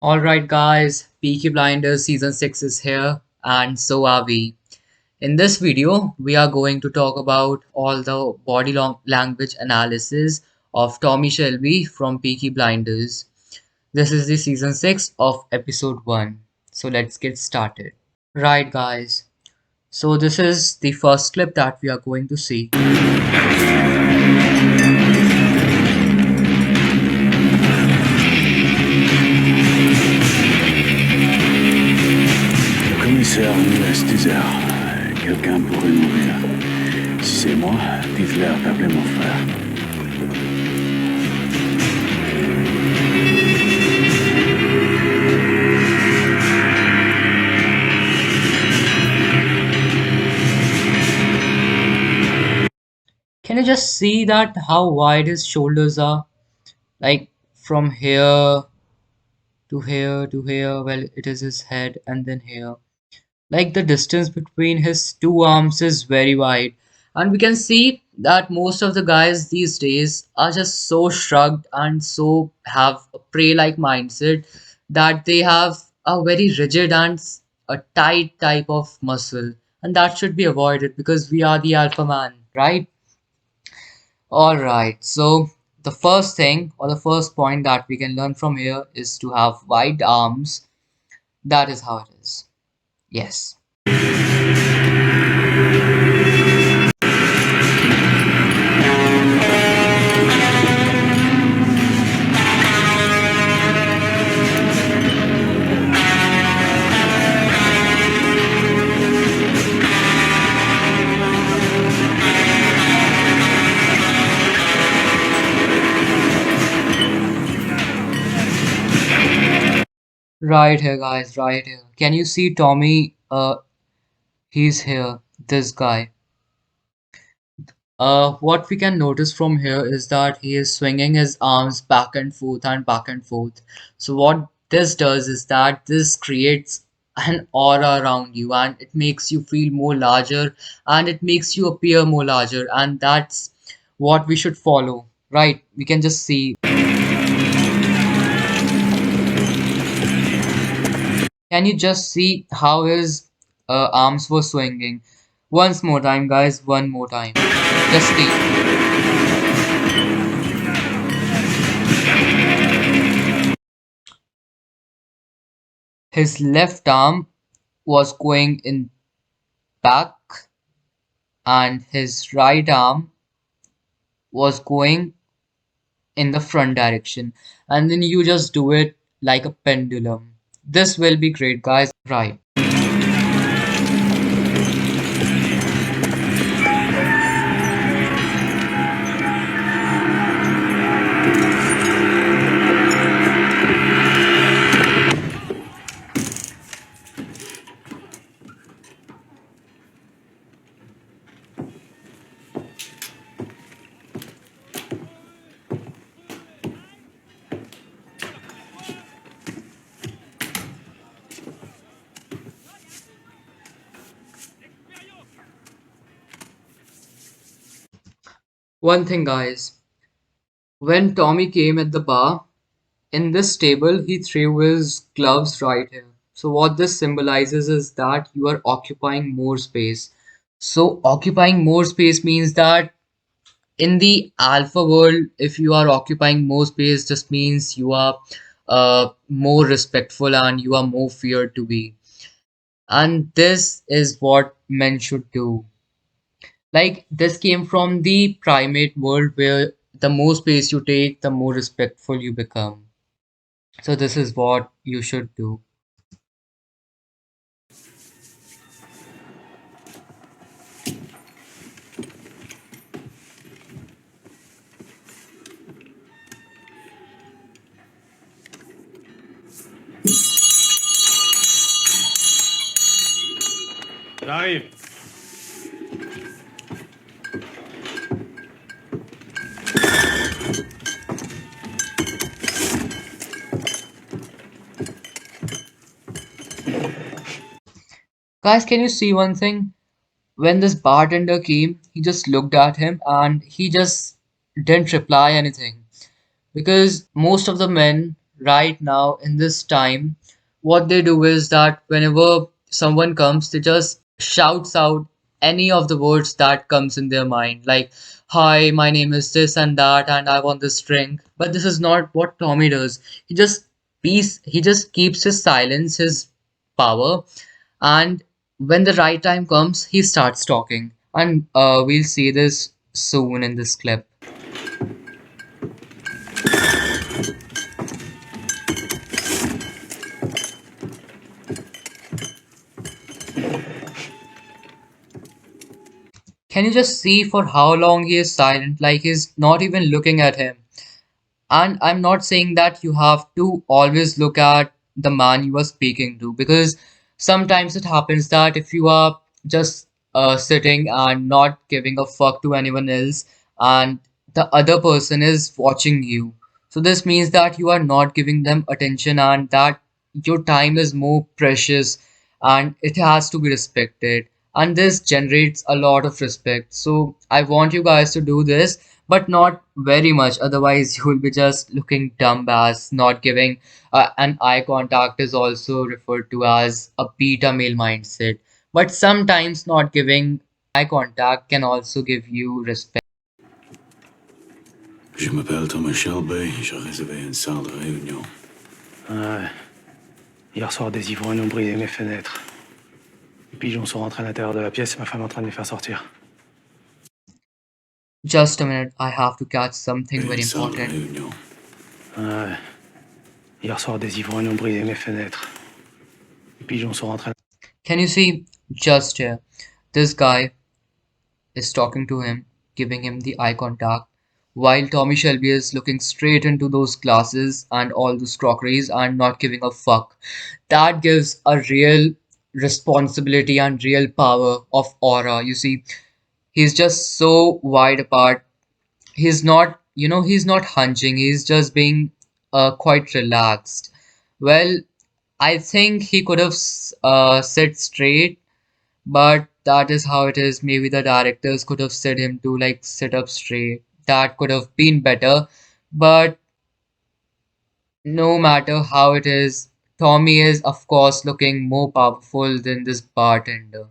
Alright, guys, Peaky Blinders Season 6 is here, and so are we. In this video, we are going to talk about all the language analysis of Tommy Shelby from Peaky Blinders. This is the Season 6 of Episode 1. So let's get started. Right, guys. So this is the first clip that we are going to see. Commissaire Stizer, quelqu'un pourrait mourir. Si c'est moi, dites-leur d'appeler mon frère. Can you just see that how wide his shoulders are? Like from here to here to here, well, it is his head, and then here. Like the distance between his two arms is very wide. And we can see that most of the guys these days are just so shrugged and so have a prey-like mindset that they have a very rigid and a tight type of muscle. And that should be avoided because we are the alpha man, right? Alright, so the first thing or the first point that we can learn from here is to have wide arms. That is how it is. Yes. Right here, guys, right here. Can you see Tommy? He's here, this guy. What we can notice from here is that he is swinging his arms back and forth and back and forth. So what this does is that this creates an aura around you and it makes you feel more larger and it makes you appear more larger, and that's what we should follow, right? We can just see. Can you just see how his arms were swinging? Once more time, guys, one more time. Just see. His left arm was going in back and his right arm was going in the front direction. And then you just do it like a pendulum. This will be great, guys. Right. One thing, guys. When Tommy came at the bar, in this table, he threw his gloves right here. So what this symbolizes is that you are occupying more space. So occupying more space means that in the alpha world, if you are occupying more space, just means you are more respectful and you are more feared to be. And this is what men should do. Like this came from the primate world where the more space you take, the more respectful you become. So this is what you should do. J'arrive. Guys, can you see one thing? When this bartender came, he just looked at him and he just didn't reply anything. Because most of the men right now in this time, what they do is that whenever someone comes, they just shouts out any of the words that comes in their mind, like, "Hi, my name is this and that, and I want this drink." But this is not what Tommy does. He just keeps his silence, his power, and when the right time comes, he starts talking. And we'll see this soon in this clip. Can you just see for how long he is silent? Like he's not even looking at him. And I'm not saying that you have to always look at the man you are speaking to, because sometimes it happens that if you are just sitting and not giving a fuck to anyone else, and the other person is watching you, so this means that you are not giving them attention and that your time is more precious and it has to be respected. And this generates a lot of respect. So I want you guys to do this, but not very much. Otherwise, you will be just looking dumb as not giving an eye contact is also referred to as a beta male mindset. But sometimes not giving eye contact can also give you respect. Je m'appelle Thomas Shelby, j'ai réservé une salle de réunion. Ouais. Hier soir, des ivrognes ont brisé mes fenêtres. Les pigeons sont rentrés à l'intérieur de la pièce et ma femme est en train de les faire sortir. Just a minute, I have to catch something very Une salle de important. réunion. Ouais. Hier soir, des ivrognes ont brisé mes fenêtres. Les pigeons sont rentrés. Can you see just here? This guy is talking to him, giving him the eye contact, while Tommy Shelby is looking straight into those glasses and all those crockeries and not giving a fuck. That gives a real responsibility and real power of aura. You see, he's just so wide apart. He's not, he's not hunching, he's just being quite relaxed. Well, I think he could have sit straight, but that is how it is. Maybe the directors could have said him to like sit up straight. That could have been better. But no matter how it is, Tommy is of course looking more powerful than this bartender.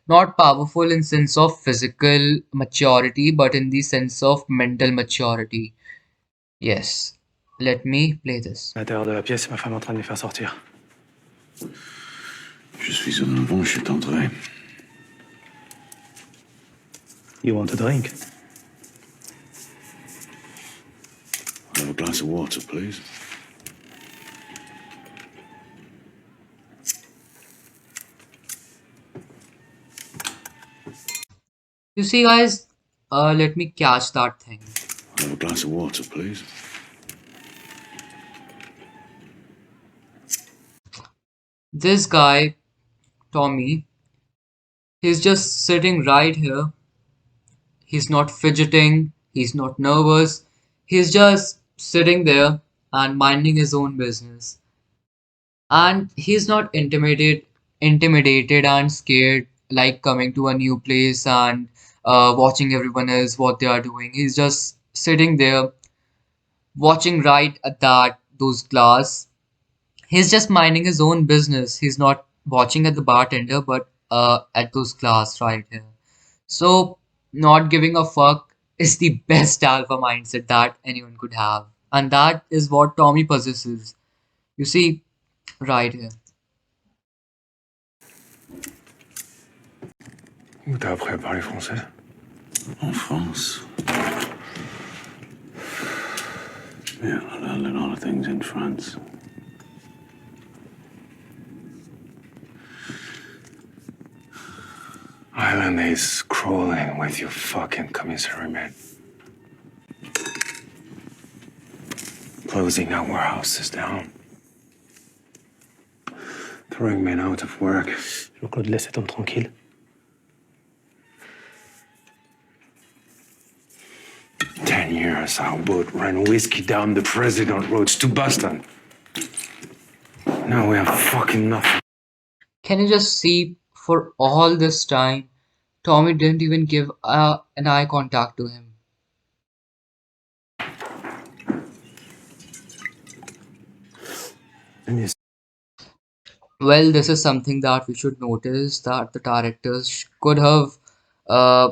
Not powerful in sense of physical maturity, but in the sense of mental maturity. Yes. Let me play this. À l'intérieur de la pièce et ma femme est en train de les faire sortir. Je suis en avant, je suis entré. You want a drink? I'll have a glass of water, please. You see, guys, let me catch that thing. I'll have a glass of water, please. This guy, Tommy, he's just sitting right here. He's not fidgeting, he's not nervous. He's just sitting there and minding his own business. And he's not intimidated and scared like coming to a new place and watching everyone else what they are doing. He's just sitting there watching right at that those glass. He's just minding his own business. He's not watching at the bartender, but at those glass right here. So, not giving a fuck is the best alpha mindset that anyone could have. And that is what Tommy possesses. You see, right here. Où t'as appris à parler français? En France. Yeah, I learned a lot of things in France. Island is crawling with your fucking commissary, man. Closing our warehouses down. Throwing men out of work. Jean-Claude, laisse cet homme tranquille. 10 years, our boat ran whiskey down the president roads to Boston. Now we have fucking nothing. Can you just see for all this time, Tommy didn't even give an eye contact to him. And you Well, this is something that we should notice that the directors could have uh,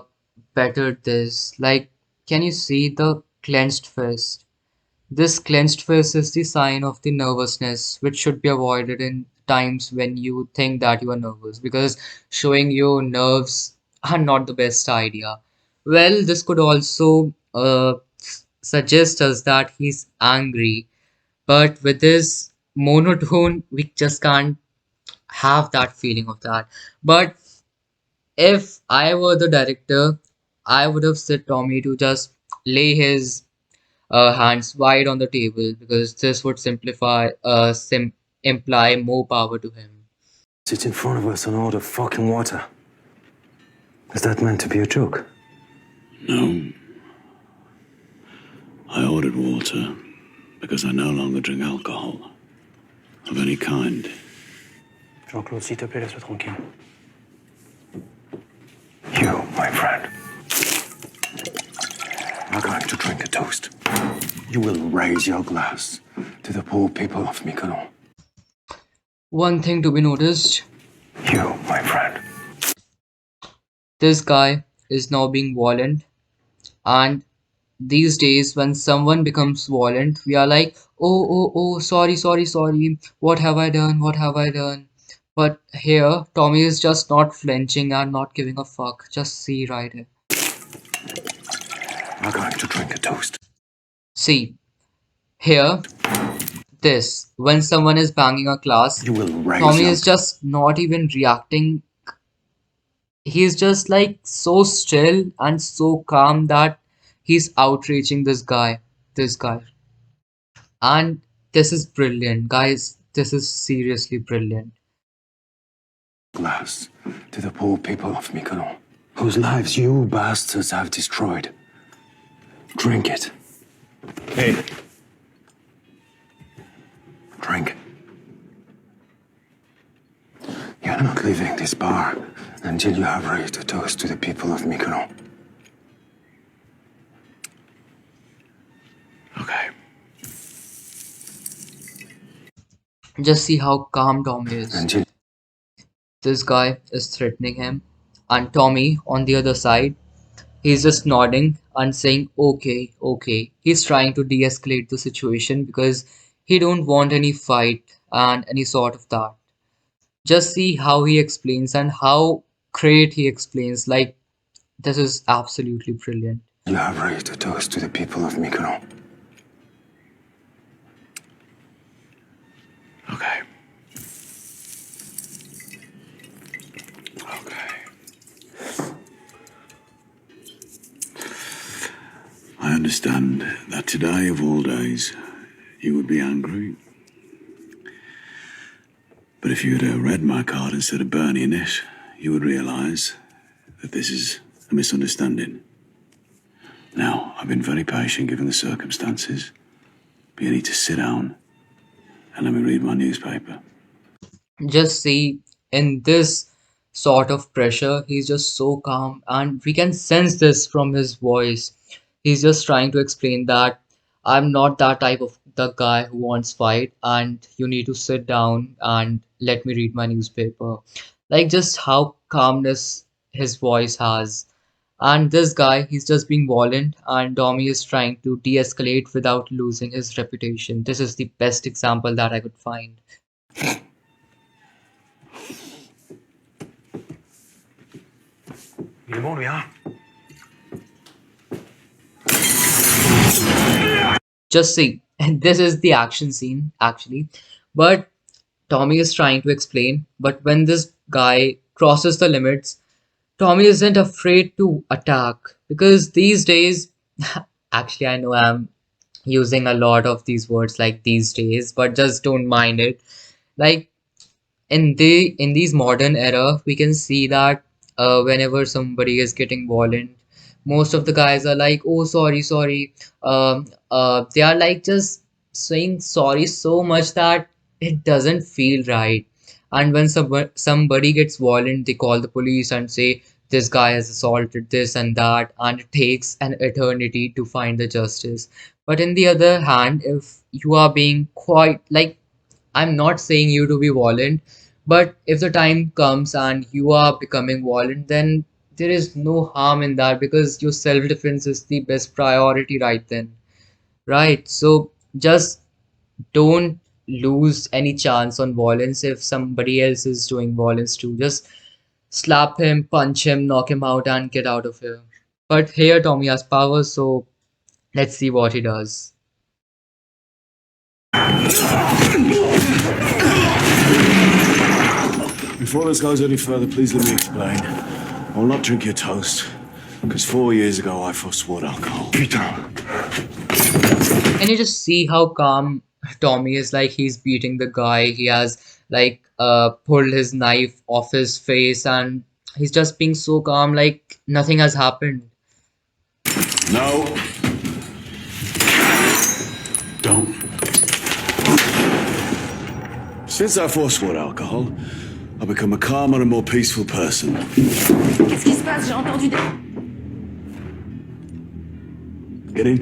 bettered this. Like, can you see the clenched fist? This clenched fist is the sign of the nervousness, which should be avoided in times when you think that you are nervous, because showing your nerves are not the best idea. Well, this could also suggest us that he's angry, but with this monotone, we just can't have that feeling of that. But if I were the director, I would have said Tommy to just lay his hands wide on the table, because this would imply more power to him. sit in front of us and order fucking water. Is that meant to be a joke? No, I ordered water because I no longer drink alcohol of any kind. Jean-Claude, s'il te plaît, laisse-le tranquille. You, my friend, are going to drink a toast. You will raise your glass to the poor people of Mykonos. One thing to be noticed, You, my friend, this guy is now being violent, and these days when someone becomes violent, we are like, oh, oh, oh, sorry, sorry, sorry, what have I done? What have I done? But here, Tommy is just not flinching and not giving a fuck. Just see right here. are going to drink a toast. See, here, this, when someone is banging a glass, You will raise Tommy your is just not even reacting. He's just like so still and so calm that he's outreaching this guy. And this is brilliant, guys. This is seriously brilliant. glass to the poor people of Mykonos, whose lives you bastards have destroyed. Drink it. Hey, Drink. You're not leaving this bar until you have raised a toast to the people of Mykonos. Okay. Just see how calm Tommy is. Until This guy is threatening him, and Tommy on the other side, he's just nodding and saying, okay, okay. He's trying to de-escalate the situation because he don't want any fight and any sort of that. Just see how he explains and how great he explains. Like, this is absolutely brilliant. you have raised a toast to the people of Mykonos. Okay. Okay. I understand that today, of all days, you would be angry. But if you had read my card instead of burning it, you would realize that this is a misunderstanding. Now, I've been very patient given the circumstances, but you need to sit down and let me read my newspaper. Just see, in this sort of pressure, he's just so calm, and we can sense this from his voice. He's just trying to explain that I'm not that type of the guy who wants fight, and you need to sit down and let me read my newspaper. Like, just how calmness his voice has. And this guy, he's just being violent, and Domi is trying to de-escalate without losing his reputation. This is the best example that I could find. il est bon, lui, hein? Just see, and this is the action scene actually. But Tommy is trying to explain, but when this guy crosses the limits, Tommy isn't afraid to attack, because these days, actually, I know I'm using a lot of these words like these days, but just don't mind it. Like, in these modern era, we can see that whenever somebody is getting violent, most of the guys are like, oh, sorry, sorry. They are like just saying sorry so much that it doesn't feel right. And when somebody gets violent, they call the police and say this guy has assaulted this and that, and it takes an eternity to find the justice. But in the other hand, if you are being quite like I'm not saying you to be violent, but if the time comes and you are becoming violent, then there is no harm in that because your self-defense is the best priority right then, right? So just don't lose any chance on violence if somebody else is doing violence too. Just slap him, punch him, knock him out, and get out of here. But here Tommy has powers, so let's see what he does. Before this goes any further, please let me explain. I will not drink your toast, because 4 years ago I forswore alcohol. Putain. Can you just see how calm Tommy is? Like he's beating the guy. He has like pulled his knife off his face and he's just being so calm like nothing has happened. No. Don't. Since I forswore alcohol, I've become a calmer and more peaceful person. Qu'est-ce qui se passe? J'ai entendu des... Get in.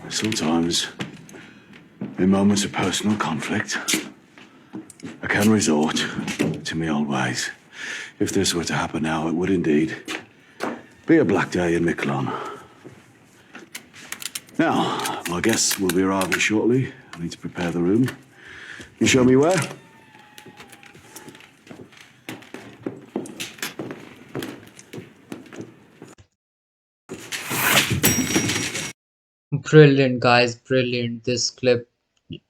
Sometimes, in moments of personal conflict, I can resort to my old ways. If this were to happen now, it would indeed be a black day in Miquelon. Now, my guests will be arriving shortly. I need to prepare the room. You show me where? Brilliant, guys, brilliant. This clip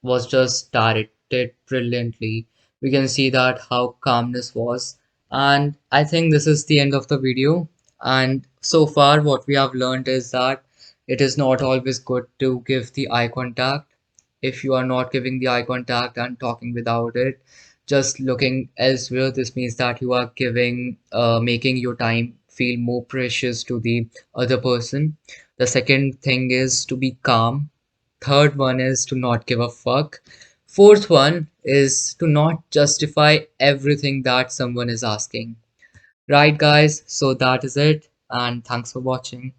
was just directed brilliantly. We can see that how calmness was. And I think this is the end of the video. And so far, what we have learned is that it is not always good to give the eye contact. If you are not giving the eye contact and talking without it, just looking elsewhere, this means that you are making your time feel more precious to the other person. The second thing is to be calm. Third one is to not give a fuck. Fourth one is to not justify everything that someone is asking. Right, guys? So that is it, and thanks for watching.